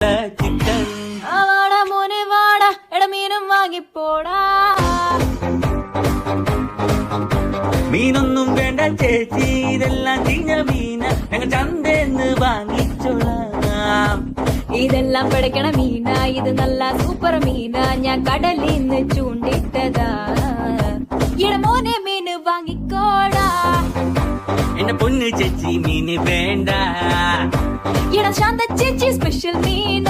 Chicken വാടാ മോനെ വാടാ മീനും വാങ്ങിപ്പോടാ. മീനൊന്നും വേണ്ട ചേച്ചി, ഇതെല്ലാം ചീഞ്ഞ മീന, ഞങ്ങൾ ചന്തേന്ന് വാങ്ങിച്ചോളാം. ഇതെല്ലാം പിടയ്ക്കണ മീന, ഇത് നല്ല സൂപ്പർ മീന, ഞാൻ കടലിന്ന് ചൂണ്ടിട്ടതാ. മോനെ മീന് വാങ്ങിക്കോടാ. എന്റെ പൊന്ന് ചേച്ചി മീന് വേണ്ട. ശാന്ത ചേച്ചി സ്പെഷ്യൽ മീന.